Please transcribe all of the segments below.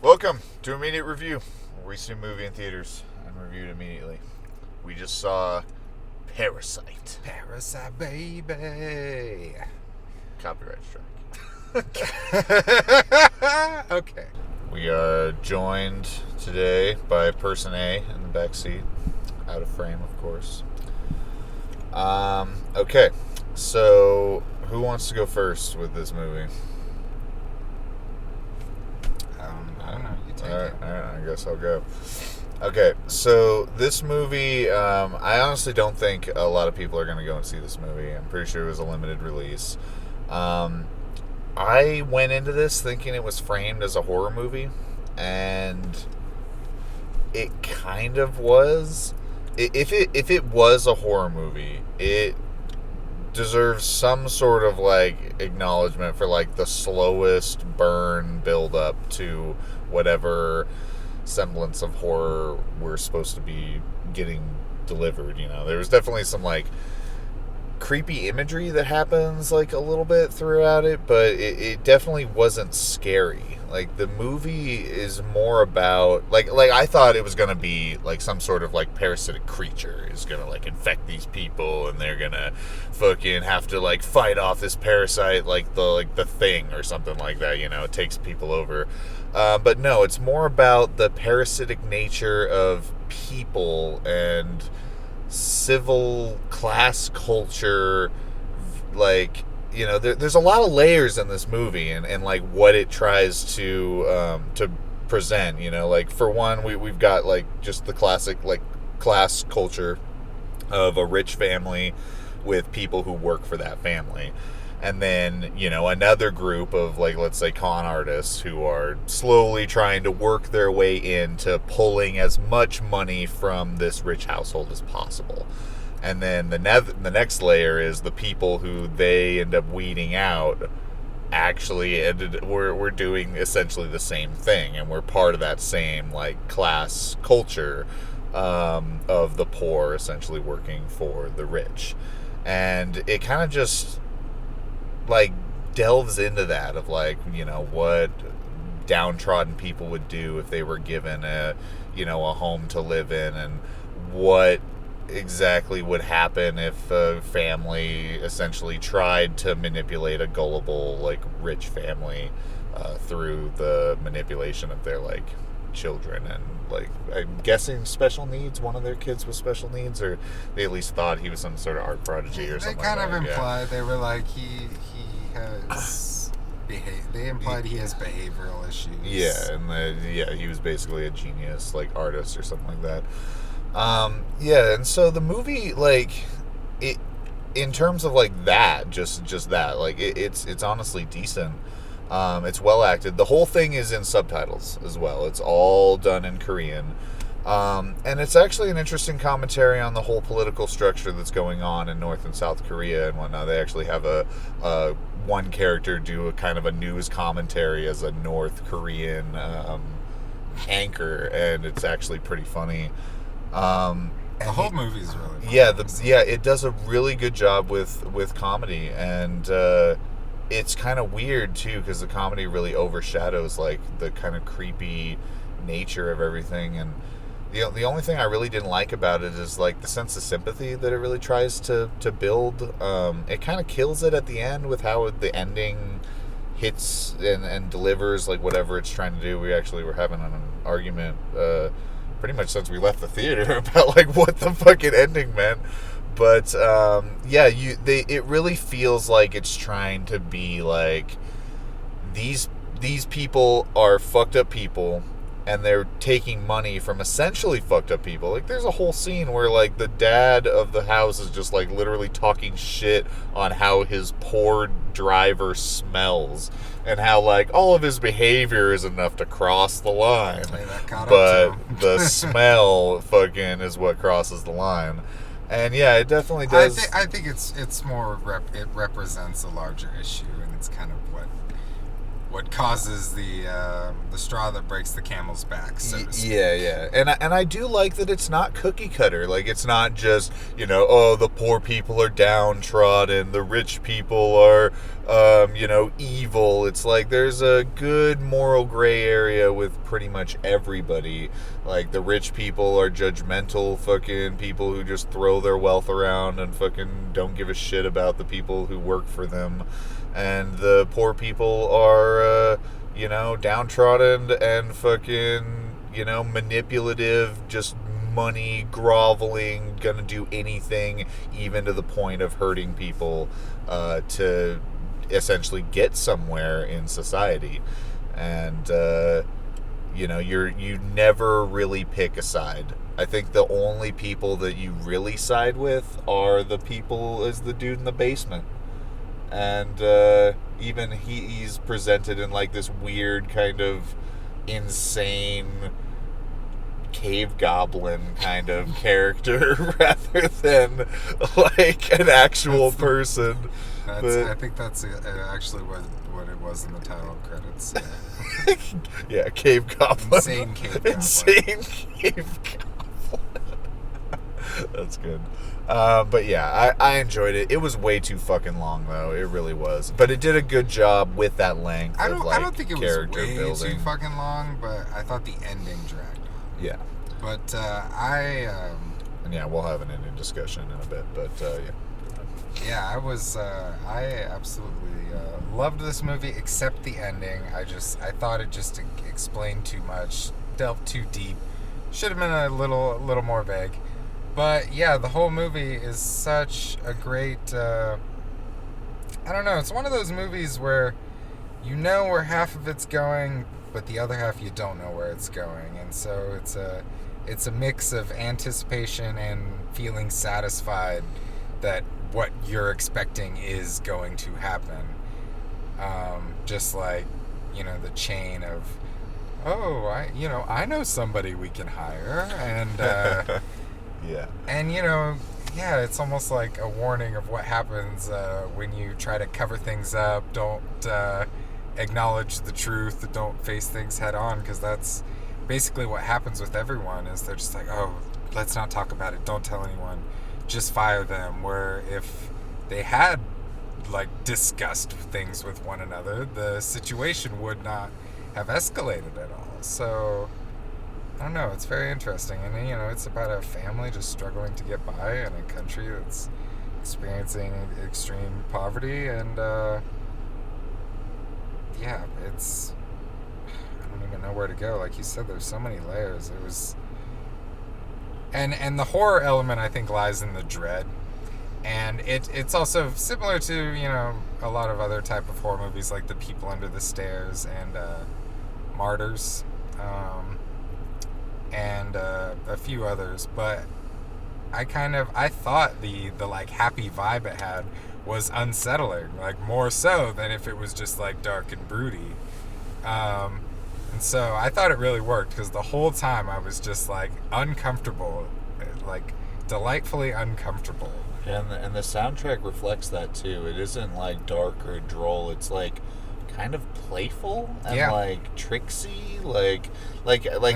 Welcome to Immediate Review, where we see a movie in theaters and review it immediately. We just saw Parasite. Parasite, baby. Copyright strike. Okay. We are joined today by person A in the back seat, out of frame, of course. Okay, so who wants to go first with this movie? I don't know. You take All it. right, I guess I'll go. Okay, so this movie, I honestly don't think a lot of people are going to go and see this movie. I'm pretty sure it was a limited release. I went into this thinking it was framed as a horror movie, and it kind of was. If it was a horror movie, it deserves some sort of like acknowledgement for like the slowest burn build up to whatever semblance of horror we're supposed to be getting delivered. There was definitely some like creepy imagery that happens like a little bit throughout it, but it definitely wasn't scary. Like the movie is more about like I thought it was gonna be like some sort of like parasitic creature is gonna like infect these people and they're gonna fucking have to like fight off this parasite like the thing or something like that. It takes people over. But no, it's more about the parasitic nature of people and civil class culture. Like, there's a lot of layers in this movie and like what it tries to present. Like for one, we've got like just the classic like class culture of a rich family with people who work for that family. And then, another group of, like, let's say con artists who are slowly trying to work their way into pulling as much money from this rich household as possible. And then the next layer is the people who they end up weeding out actually we're doing essentially the same thing. And we're part of that same, like, class culture of the poor essentially working for the rich. And it kind of just like delves into that of like what downtrodden people would do if they were given a home to live in, and what exactly would happen if a family essentially tried to manipulate a gullible like rich family through the manipulation of their like children. And like I'm guessing special needs, one of their kids was special needs, or they at least thought he was some sort of art prodigy or something. They kind like of that. implied they were like he has they implied he has behavioral issues. Yeah, and he was basically a genius like artist or something like that. Yeah, and so the movie, like, it in terms of like that, just that, like it's honestly decent. It's well acted. The whole thing is in subtitles as well. It's all done in Korean. And it's actually an interesting commentary on the whole political structure that's going on in North and South Korea and whatnot. They actually have a one character do a kind of a news commentary as a North Korean anchor, and it's actually pretty funny. The whole movie is really funny. It does a really good job with comedy, and it's kind of weird too because the comedy really overshadows like the kind of creepy nature of everything. And the only thing I really didn't like about it is like the sense of sympathy that it really tries to build. It kind of kills it at the end with how the ending hits and delivers like whatever it's trying to do. We actually were having an argument pretty much since we left the theater about like what the fucking ending meant. But it really feels like it's trying to be like these people are fucked up people, and they're taking money from essentially fucked up people. Like there's a whole scene where like the dad of the house is just like literally talking shit on how his poor driver smells and how like all of his behavior is enough to cross the line, but the smell fucking is what crosses the line. And yeah, it definitely does. I think it's more it represents a larger issue, and it's kind of what what causes the straw that breaks the camel's back, so to speak. Yeah. And I do like that it's not cookie cutter. Like, it's not just, oh, the poor people are downtrodden, the rich people are, evil. It's like there's a good moral gray area with pretty much everybody. Like, the rich people are judgmental fucking people who just throw their wealth around and fucking don't give a shit about the people who work for them. And the poor people are, downtrodden and fucking, manipulative, just money groveling, gonna do anything, even to the point of hurting people, to essentially get somewhere in society. And, you never really pick a side. I think the only people that you really side with are the people as the dude in the basement. And even he's presented in like this weird kind of insane cave goblin kind of character rather than like an actual person. I think that's actually what it was in the title credits. Yeah, cave goblin. Insane cave goblin. Insane cave goblin. That's good. But yeah, I enjoyed it. It was way too fucking long, though. It really was. But it did a good job with that length. I don't think it was way building. too fucking long, but I thought the ending dragged on. Yeah. But and yeah, we'll have an ending discussion in a bit. But yeah. Yeah, I absolutely loved this movie, except the ending. I thought it just explained too much, delved too deep. Should have been a little more vague. But yeah, the whole movie is such a great, I don't know, it's one of those movies where you know where half of it's going, but the other half you don't know where it's going. And so it's a mix of anticipation and feeling satisfied that what you're expecting is going to happen. Just like, the chain of, oh, I know somebody we can hire, and yeah. And it's almost like a warning of what happens when you try to cover things up, don't acknowledge the truth, don't face things head on, because that's basically what happens with everyone. Is they're just like, oh, let's not talk about it, don't tell anyone, just fire them. Where if they had like discussed things with one another, the situation would not have escalated at all. So I don't know, it's very interesting. And it's about a family just struggling to get by in a country that's experiencing extreme poverty. And yeah, I don't even know where to go. Like you said, there's so many layers. It was, and the horror element, I think, lies in the dread. And it's also similar to, a lot of other type of horror movies, like The People Under the Stairs and Martyrs, and a few others. But I thought the like happy vibe it had was unsettling, like more so than if it was just like dark and broody. And so I thought it really worked, because the whole time I was just like uncomfortable, like delightfully uncomfortable. And the soundtrack reflects that too. It isn't like dark or droll. It's like kind of playful and like tricksy, like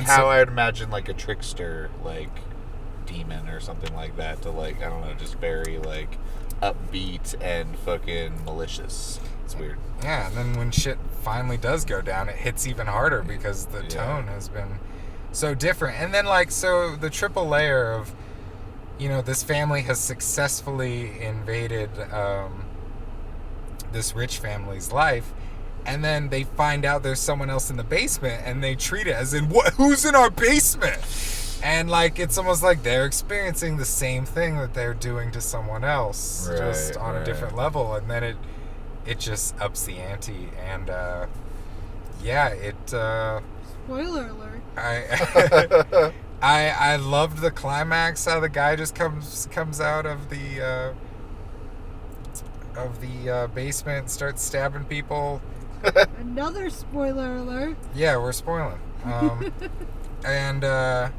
how I'd imagine like a trickster, like demon or something like that, to like, I don't know, just very like upbeat and fucking malicious. It's weird. Yeah, and then when shit finally does go down, it hits even harder because the tone has been so different. And then so the triple layer of, this family has successfully invaded this rich family's life, and then they find out there's someone else in the basement, and they treat it as in, who's in our basement? And it's almost like they're experiencing the same thing that they're doing to someone else, just on a different level. And then it just ups the ante. And spoiler alert. I loved the climax, how the guy just comes out of the basement and starts stabbing people. Another spoiler alert. Yeah, we're spoiling. And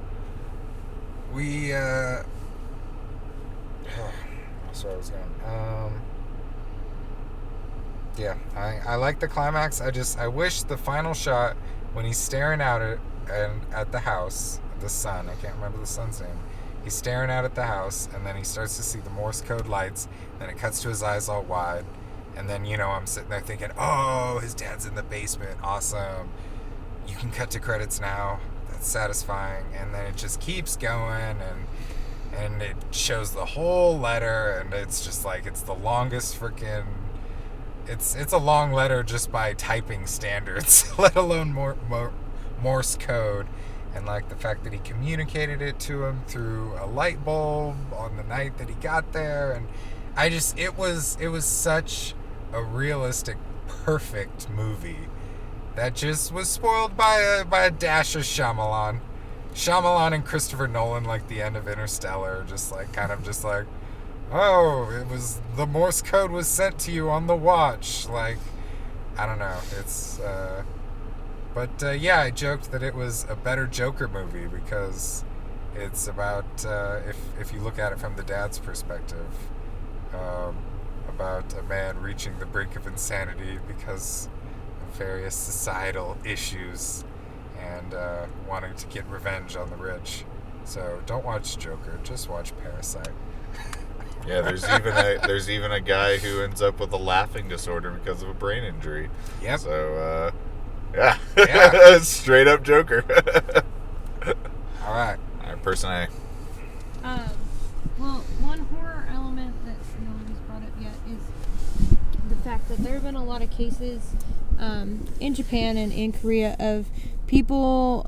we that's where I was going. Yeah, I like the climax. I wish the final shot when he's staring out at the house, the sun. I can't remember the sun's name. He's staring out at the house, and then he starts to see the Morse code lights. Then it cuts to his eyes all wide, and then I'm sitting there thinking, oh, his dad's in the basement. Awesome. You can cut to credits now. That's satisfying. And then it just keeps going, and it shows the whole letter, and it's just like it's the longest freaking. It's a long letter just by typing standards, let alone Morse code, and like the fact that he communicated it to him through a light bulb on the night that he got there, and it was such a realistic, perfect movie that just was spoiled by a dash of Shyamalan. Shyamalan and Christopher Nolan, like the end of Interstellar, just like oh, it was the Morse code was sent to you on the watch. Like, I don't know. It's, yeah, I joked that it was a better Joker movie because it's about, if you look at it from the dad's perspective, about a man reaching the brink of insanity because of various societal issues and wanting to get revenge on the rich. So don't watch Joker, just watch Parasite. Yeah, there's even a guy who ends up with a laughing disorder because of a brain injury. Yep. So, yeah. Yeah. Straight up Joker. All right. Person A. Well, one horror element that nobody's brought up yet is the fact that there have been a lot of cases in Japan and in Korea of people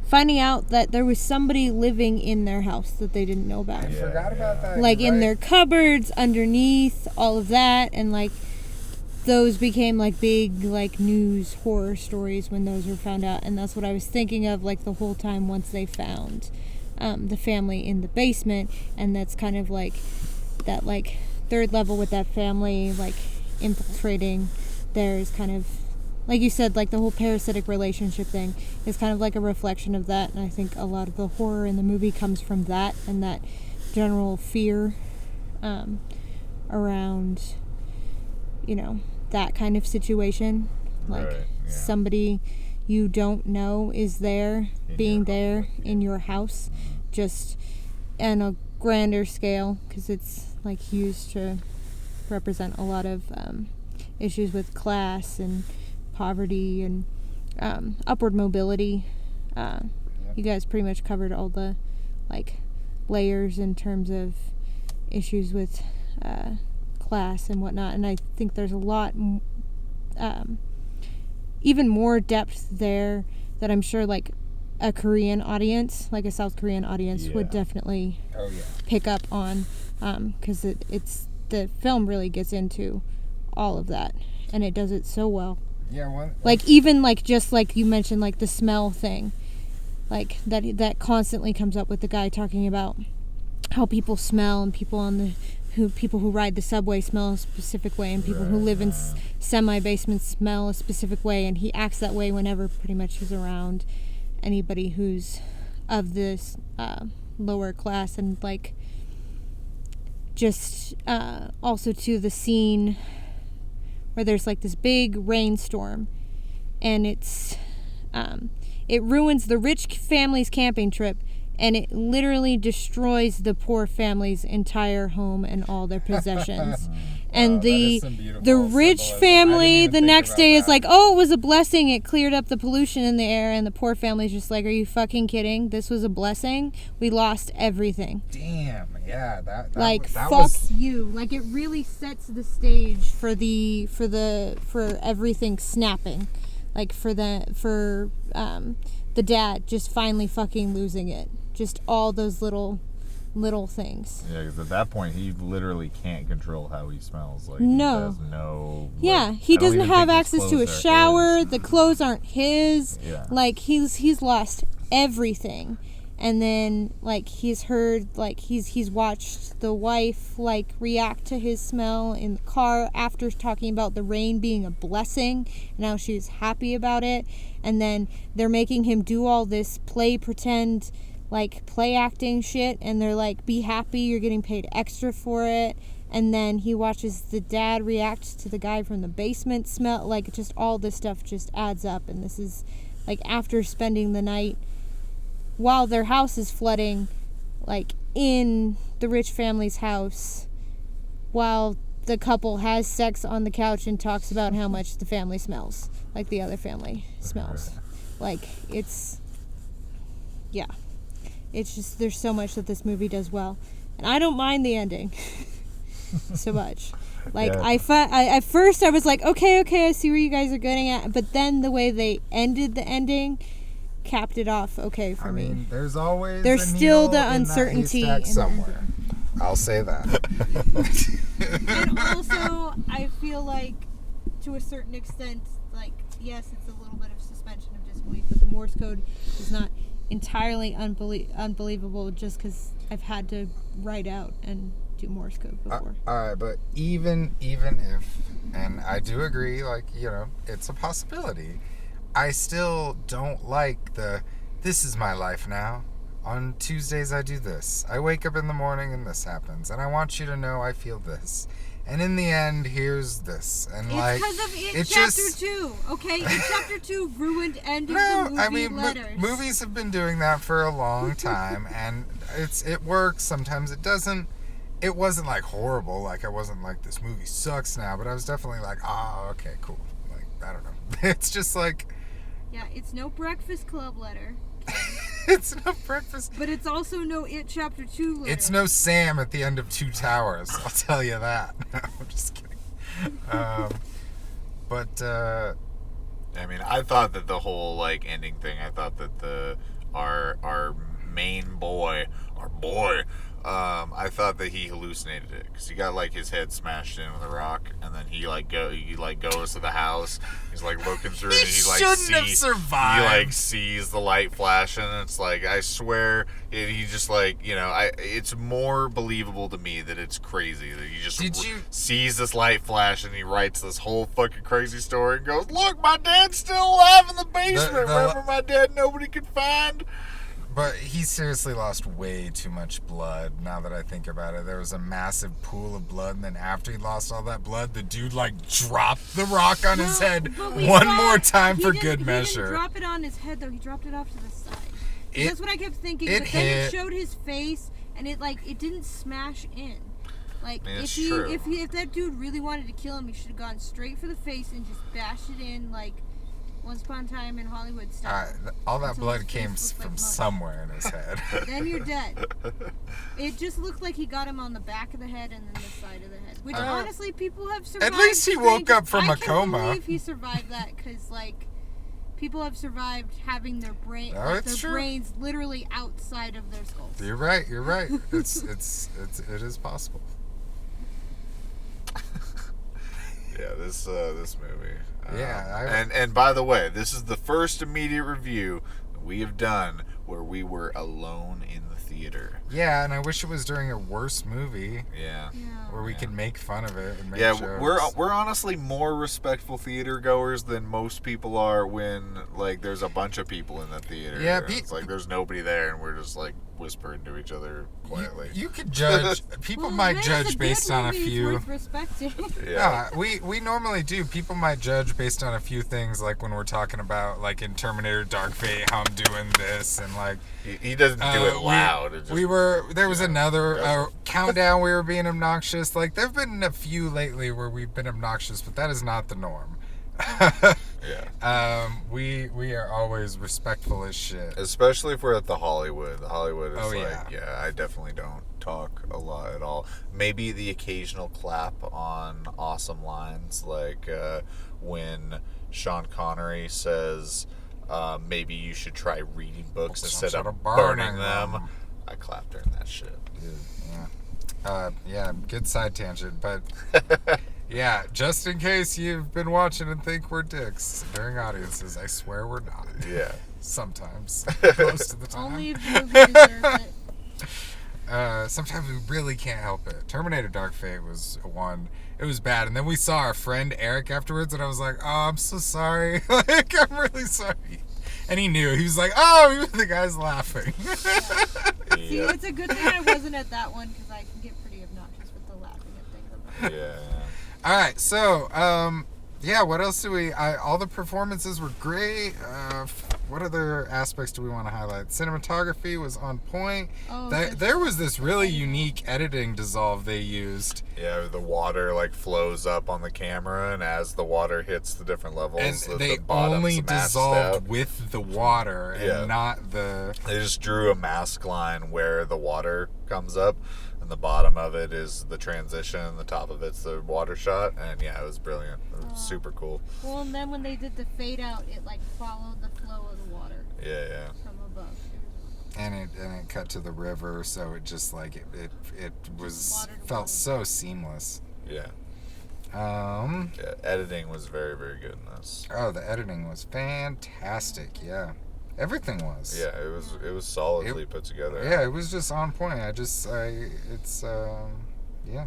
finding out that there was somebody living in their house that they didn't know about. I forgot about that. Like You're in right. their cupboards, underneath, all of that, and like those became like big like news horror stories when those were found out, and that's what I was thinking of like the whole time once they found the family in the basement, and that's kind of like that like third level with that family like infiltrating. There's kind of like you said, like the whole parasitic relationship thing is kind of like a reflection of that, and I think a lot of the horror in the movie comes from that and that general fear around, that kind of situation. Like Right, yeah. somebody you don't know is there, being there in your house, just on a grander scale, because it's like used to represent a lot of issues with class and poverty and upward mobility. You guys pretty much covered all the like layers in terms of issues with class and whatnot, and I think there's a lot even more depth there that I'm sure like a Korean audience, like a South Korean audience, would definitely pick up on, because it's the film really gets into all of that, and it does it so well. Yeah, like even like just like you mentioned, like the smell thing, like that constantly comes up with the guy talking about how people smell, and people who ride the subway smell a specific way, and people who live in semi-basements smell a specific way, and he acts that way whenever pretty much he's around anybody who's of this lower class. And like just also to the scene where there's like this big rainstorm, and it ruins the rich family's camping trip, and it literally destroys the poor family's entire home and all their possessions. And the rich family the next day is like, oh, it was a blessing, it cleared up the pollution in the air, and the poor family's just like, are you fucking kidding? This was a blessing? We lost everything. Damn, yeah, that like that fuck was... you. Like it really sets the stage for everything snapping. Like for the dad just finally fucking losing it. Just all those little things. Yeah, because at that point he literally can't control how he smells. Like No. he has no. Yeah, like, he I don't doesn't even have think his access to a clothes are shower. his. The clothes aren't his. Yeah. Like he's lost everything. And then like he's heard, like he's watched the wife like react to his smell in the car after talking about the rain being a blessing. Now she's happy about it, and then they're making him do all this play acting shit, and they're like, be happy, you're getting paid extra for it. And then he watches the dad react to the guy from the basement smell. Like, just all this stuff just adds up. And this is, like, after spending the night while their house is flooding, like, in the rich family's house, while the couple has sex on the couch and talks about how much the family smells. Like, the other family smells. Like, it's... Yeah. It's just, there's so much that this movie does well. And I don't mind the ending so much. Like, Yeah. at first I was like, okay, I see where you guys are getting at. But then the way they ended the ending capped it off okay for me. I mean, there's always There's a still needle the in that uncertainty haystack in the somewhere. I'll say that. And also, I feel like, to a certain extent, like, yes, it's a little bit of suspension of disbelief, but the Morse code is not entirely unbelievable just because I've had to write out and do Morse code before. Alright, but even if, and I do agree, like, you know, it's a possibility, I still don't like this is my life now. On Tuesdays I do this. I wake up in the morning and this happens. And I want you to know I feel this. And in the end, here's this. And It's like, because of It it's Chapter just, 2, okay? It Chapter 2 ruined end of no, the movie I mean, letters. movies have been doing that for a long time, and it works. Sometimes it doesn't. It wasn't like horrible. Like, I wasn't like, this movie sucks now, but I was definitely like, okay, cool. Like, I don't know. It's just like, Yeah, it's no Breakfast Club letter. it's no breakfast. But it's also no It Chapter 2 letter. It's no Sam at the end of Two Towers. I'll tell you that. No, I'm just kidding. But I mean, I thought that the whole like ending thing. I thought that our main boy, I thought that he hallucinated it because he got like his head smashed in with a rock, and then he goes to the house. He's like looking through, and he like shouldn't have survived. He like sees the light flashing, and it's like, I swear, he just like, you know, it's more believable to me that it's crazy that he just sees this light flash, and he writes this whole fucking crazy story and goes, look, my dad's still alive in the basement. Remember my dad nobody could find? But he seriously lost way too much blood, now that I think about it. There was a massive pool of blood, and then after he lost all that blood, the dude, like, dropped the rock on his head one more time for good measure. He didn't drop it on his head, though. He dropped it off to the side. That's what I kept thinking. But then it showed his face, and it didn't smash in. Like, I mean, if that dude really wanted to kill him, he should have gone straight for the face and just bashed it in, like, Once Upon a Time in Hollywood style. All that blood came from somewhere in his head. Then you're dead. It just looked like he got him on the back of the head and then the side of the head. Which, honestly, people have survived. At least he woke up from a coma. I can't believe he survived that, because, like, people have survived having their brains literally outside of their skulls. You're right. It is possible. Yeah, this movie. Yeah, and by the way, this is the first immediate review we have done where we were alone in the theater. Yeah, and I wish it was during a worse movie. Yeah. Where we could make fun of it and make jokes. we're honestly more respectful theater goers than most people are when like there's a bunch of people in the theater. Yeah, it's like there's nobody there, and we're just like whispering to each other quietly. You could judge. People might judge based on a few. It's worth respecting. Yeah, we normally do. People might judge based on a few things, like when we're talking about, like in Terminator Dark Fate, how I'm doing this, and like he doesn't do it loud. There was another countdown. We were being obnoxious. Like there've been a few lately where we've been obnoxious, but that is not the norm. Yeah. We are always respectful as shit. Especially if we're at the Hollywood. The Hollywood is yeah, I definitely don't talk a lot at all. Maybe the occasional clap on awesome lines, like when Sean Connery says, maybe you should try reading books instead of burning them. I clap during that shit. Yeah, good side tangent, but yeah, just in case you've been watching and think we're dicks during audiences, I swear we're not. Yeah. Sometimes. Most of the time. Only if the movie deserves it. Sometimes we really can't help it. Terminator Dark Fate was one. It was bad. And then we saw our friend Eric afterwards, and I was like, oh, I'm so sorry. Like, I'm really sorry. And he knew. He was like, oh, the guy's laughing. See, it's a good thing I wasn't at that one, because I can get pretty obnoxious with the laughing at things. Yeah. All right, so yeah, what else do we? All the performances were great. What other aspects do we want to highlight? Cinematography was on point. Oh, There was this really unique editing dissolve they used. Yeah, the water like flows up on the camera, and as the water hits the different levels, And the they bottom's only masked dissolved out. with the water and Yeah. not the. They just drew a mask line where the water comes up, and the bottom of it is the transition, and the top of it's the water shot. And yeah, it was brilliant. It was super cool. Well, and then when they did the fade out, it like followed the flow of the water Yeah. from above. And it cut to the river, so it just like it was Water to felt water. so seamless. Yeah. Um. Yeah. Editing was very, very good in this. Oh, the editing was fantastic. Yeah, everything was. Yeah, it was solidly put together. Yeah, it was just on point. Yeah. Yeah.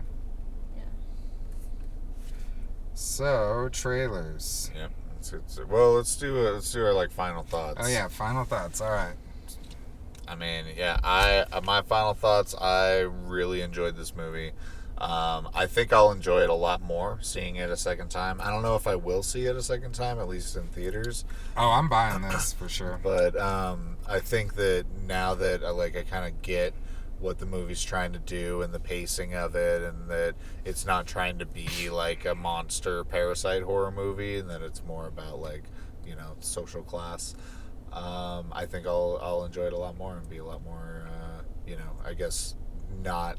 So trailers. Yeah. Well, let's do our like final thoughts. Oh yeah, final thoughts. All right. I mean, yeah, my final thoughts. I really enjoyed this movie. I think I'll enjoy it a lot more seeing it a second time. I don't know if I will see it a second time, at least in theaters. Oh, I'm buying this for sure. But I think that now that I kind of get what the movie's trying to do and the pacing of it, and that it's not trying to be like a monster Parasite horror movie, and that it's more about like, social class. I think I'll enjoy it a lot more and be a lot more, I guess not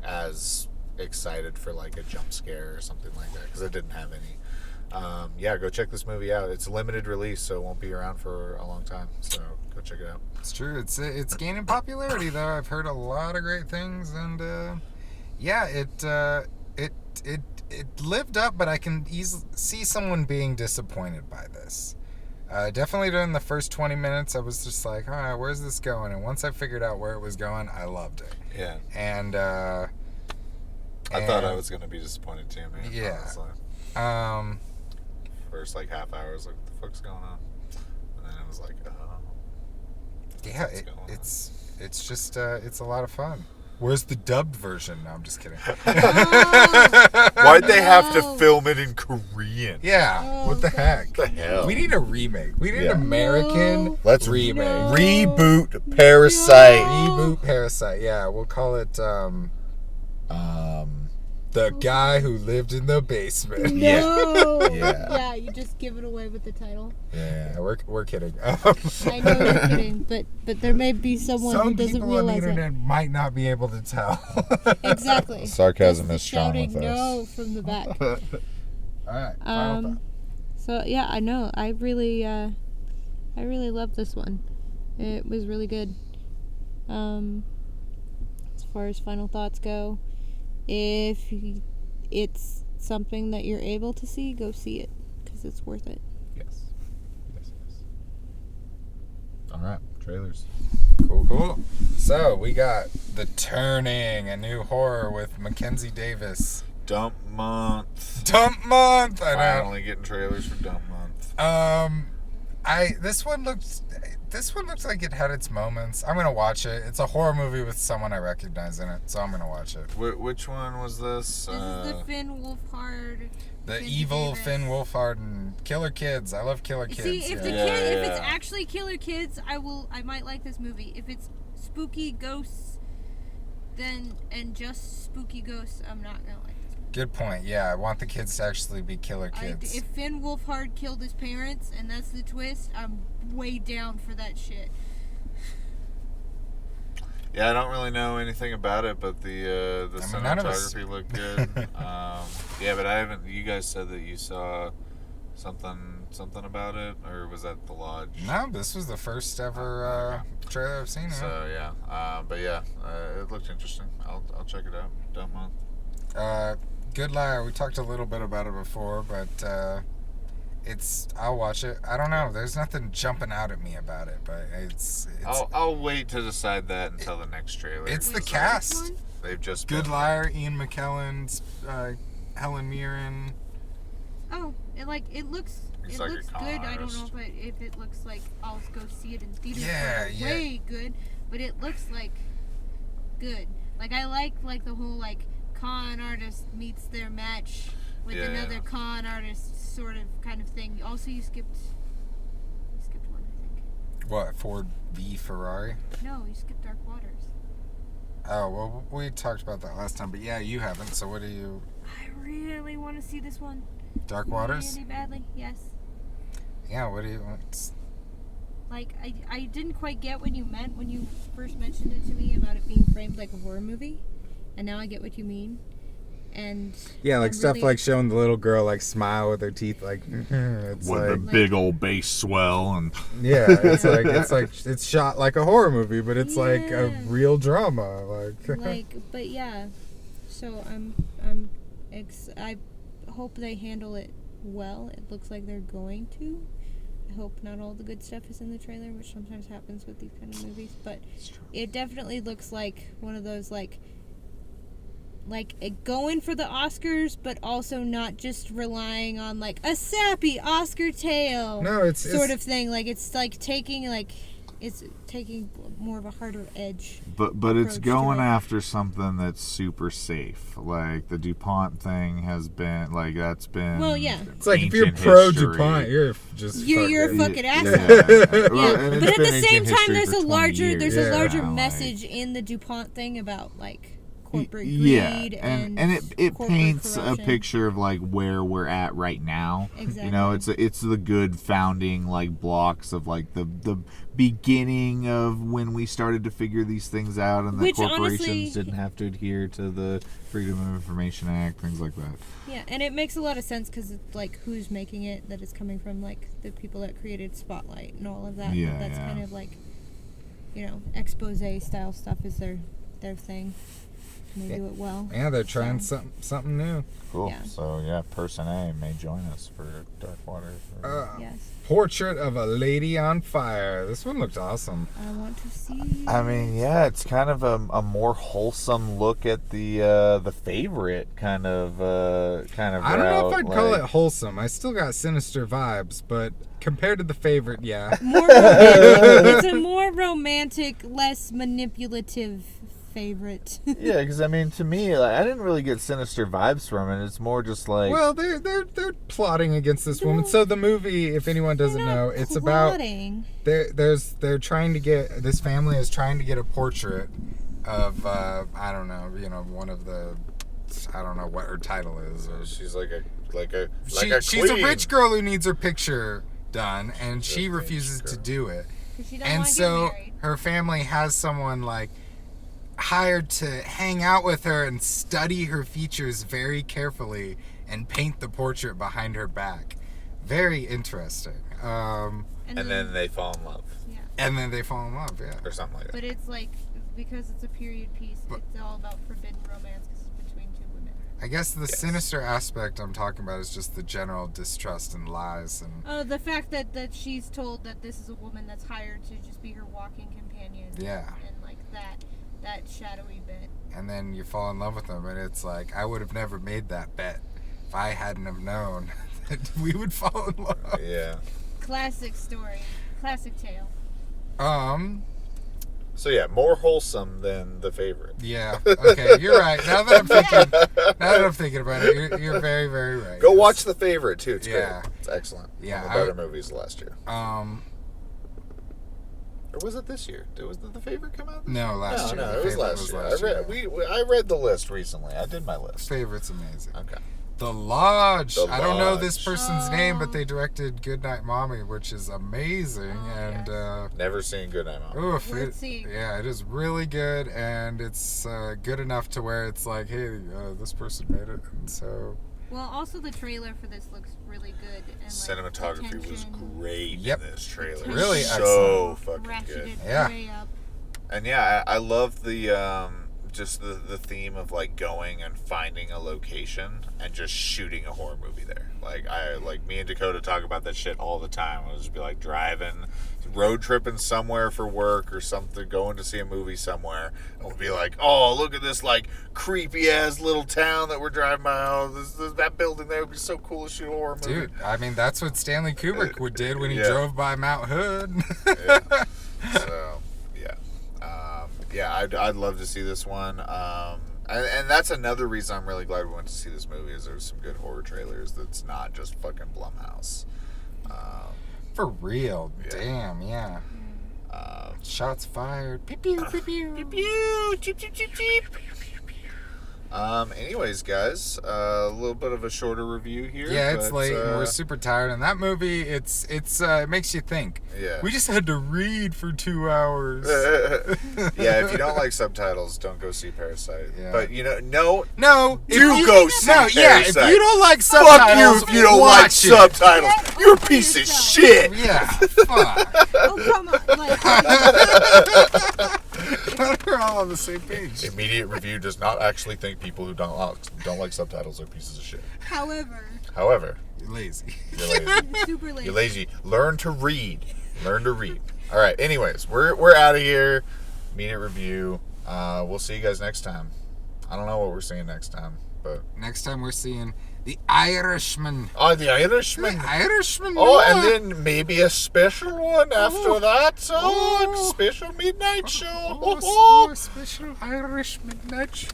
as excited for like a jump scare or something like that, because it didn't have any. Yeah, go check this movie out. It's a limited release, so it won't be around for a long time. So go check it out. It's true. It's gaining popularity though. I've heard a lot of great things, and yeah, it lived up. But I can easily see someone being disappointed by this. Definitely during the first 20 minutes, I was just like, all right, where's this going? And once I figured out where it was going, I loved it. Yeah. And I thought I was going to be disappointed too, man. Yeah. Honestly. First like half hour, I was like, what the fuck's going on? And then I was like, yeah, it's just it's a lot of fun. Where's the dubbed version? No, I'm just kidding. why'd they have to film it in Korean? Yeah, Oh, what the heck? What the hell? We need a remake. We need Yeah. an American No. Let's remake. No. reboot Parasite. Reboot Parasite. Yeah, we'll call it The Guy Who Lived in the Basement. No. Yeah. Yeah, you just give it away with the title. Yeah, we're kidding. I know you're kidding, but there may be someone who Some doesn't people on the realize it. internet might not be able to tell. Exactly. Sarcasm That's is strong shouting with us. no from the back. All right. Final thought. So yeah, I know. I really loved this one. It was really good. As far as final thoughts go, if it's something that you're able to see, go see it because it's worth it. Yes. All right, trailers. Cool. So we got The Turning, a new horror with Mackenzie Davis. Dump month. Dump month. I know. Finally getting trailers for Dump month. This one looks like it had its moments. I'm gonna watch it. It's a horror movie with someone I recognize in it, so I'm gonna watch it. Which one was this? This is the Finn Wolfhard. The Mackenzie evil Davis. Finn Wolfhard and Killer Kids. I love Killer Kids. See, if yeah. the Yeah, kid, if yeah. it's actually Killer Kids, I might like this movie. If it's spooky ghosts, and just spooky ghosts, I'm not gonna like this movie. Good point. Yeah, I want the kids to actually be Killer Kids. If Finn Wolfhard killed his parents and that's the twist, I'm way down for that shit. Yeah, I don't really know anything about it, but the none of us- cinematography looked good. Yeah, but I haven't. You guys said that you saw something about it, or was that The Lodge? No, this was the first ever trailer I've seen. So yeah, but yeah, it looked interesting. I'll check it out. Dump month. Good Liar. We talked a little bit about it before, but I'll watch it. I don't know. There's nothing jumping out at me about it, but it's I'll wait to decide that until the next trailer. It's the Wait, cast. which one? They've just Good been- Liar, Ian McKellen, Helen Mirren. Oh, it looks It's it like a looks con good. I don't artist. know if it looks like I'll go see it in theaters. Yeah, but yeah. way good. But it looks like good. Like I like the whole like con artist meets their match with another con artist, sort of kind of thing. Also, you skipped one, I think. What, Ford v Ferrari? No, you skipped Dark Waters. Oh, well, we talked about that last time, but yeah, you haven't, so what do you... I really want to see this one. Dark Waters? Really badly, yes. Yeah, what do you want? Like, I didn't quite get what you meant when you first mentioned it to me about it being framed like a horror movie, and now I get what you mean. And yeah, like I'm stuff really, like showing the little girl like smile with her teeth, like it's With like the big old bass swell and yeah, it's shot like a horror movie, but it's like a Yeah. real drama, like but yeah. So I hope they handle it well. It looks like they're going to. I hope not all the good stuff is in the trailer, which sometimes happens with these kind of movies. But it definitely looks like one of those like going for the Oscars, but also not just relying on like a sappy Oscar tale. No, it's sort of thing. Like it's taking more of a harder edge. But it's approach going to it. after something that's super safe. Like the DuPont thing has been like that's been. Well, yeah. It's like if you're ancient pro history. DuPont, you're just You're a fucking- fucking Yeah. asshole. Well, Yeah, and it's but at been the same ancient time, history there's for a 20 larger years. Yeah. larger Like, message in the DuPont thing about like corporate yeah, greed and it corporate paints corruption. a picture of like where we're at right now. Exactly. You know, it's the good founding like blocks of like the beginning of when we started to figure these things out, and that Which, corporations honestly- didn't have to adhere to the Freedom of Information Act, things like that. Yeah, and it makes a lot of sense because it's like who's making it, that it's coming from like the people that created Spotlight and all of that. Yeah, That's yeah. kind of like, you know, expose style stuff is their thing. And they do it well. Yeah, they're trying So- something new. Cool. Yeah. So yeah, Person A may join us for Dark Waters. Yes, Portrait of a Lady on Fire. This one looked awesome. I want to see. I mean, yeah, it's kind of a more wholesome look at the favorite kind of I don't know if route, I'd call like- it wholesome. I still got sinister vibes, but compared to the favorite, yeah. More romantic. It's a more romantic, less manipulative favorite. Yeah, because I mean, to me, like, I didn't really get sinister vibes from it. It's more just like, Well, they're plotting against this woman. So the movie, if anyone doesn't know, it's about Plotting. they're trying to get, this family is trying to get a portrait of I don't know, you know, one of the, I don't know what her title is. Or, she's like a she's a queen. rich girl who needs her picture done, and She's she a rich refuses to girl. do it. 'Cause she don't And want to so get married. her family has someone like hired to hang out with her and study her features very carefully and paint the portrait behind her back. Very interesting. And then they fall in love yeah. And then they fall in love, yeah. or something like that. But it's like, because it's a period piece, it's all about forbidden romance 'cause it's between two women. I guess the Yes. sinister aspect I'm talking about is just the general distrust and lies and Oh, the fact that she's told that this is a woman that's hired to just be her walking companion. Yeah. And like that shadowy bit. and then you fall in love with them, and it's like, I would have never made that bet if I hadn't have known that we would fall in love. Yeah. Classic story. Classic tale. So yeah, more wholesome than the favorite. Yeah. Okay, you're right. Now that I'm thinking about it, you're very, very right. Go Yes. watch The Favorite too. It's Yeah. great. It's excellent. Yeah, One of the I- better movies last year. Or was it this year? Was The Favorite come out? No, last year. No, The it was Favorite last year. was last I read the list recently. I did my list. Favorite's amazing. Okay. The Lodge. The I don't know this Lodge. person's name, but Oh. they directed Goodnight Mommy, which is amazing. Oh, and Never seen Goodnight Mom. oof, Let's see. yeah, it is really good, and it's good enough to where it's like, hey, this person made it, and so Well, also the trailer for this looks really good. And, like, Cinematography was tension great Yep. in this trailer. Tension Really so excellent. fucking good. ratcheted Yeah. way up. And yeah, I love the just the theme of like going and finding a location and just shooting a horror movie there. Like me and Dakota talk about that shit all the time. We'll just be like driving, road tripping somewhere for work or something, going to see a movie somewhere, and we'll be like, oh, look at this like creepy ass little town that we're driving by. Oh, that building there would be so cool to shoot a horror movie. dude, I mean, that's what Stanley Kubrick did when he Yeah. drove by Mount Hood. So yeah, I'd love to see this one. And that's another reason I'm really glad we went to see this movie. Is there's some good horror trailers that's not just fucking Blumhouse. For real. Yeah. Damn, yeah. Shots fired. Pew, pew, pew, pew. Pew, pew, cheep, cheep, cheep, cheep. Anyways, guys, a little bit of a shorter review here. Yeah, it's but, late and we're super tired. And that movie, it makes you think. Yeah. We just had to read for 2 hours. Yeah, if you don't like subtitles, don't go see Parasite. Yeah. But no, No, go see Parasite. Yeah, if you don't like Fuck subtitles, you if you don't like watch it. subtitles. You're a piece of shit. Yeah, fuck. Oh, come on. Like, We're all on the same page. Immediate review does not actually think people who don't like subtitles are pieces of shit. however, You're lazy. You're lazy. super late. You're lazy. Learn to read. Learn to read. All right. Anyways, we're out of here. Immediate review. We'll see you guys next time. I don't know what we're seeing next time, but Next time we're seeing The Irishman. oh, The Irishman. The Irishman. Oh, Noah. and then maybe a special one after that. Oh, special midnight show. Oh, special Irish midnight show.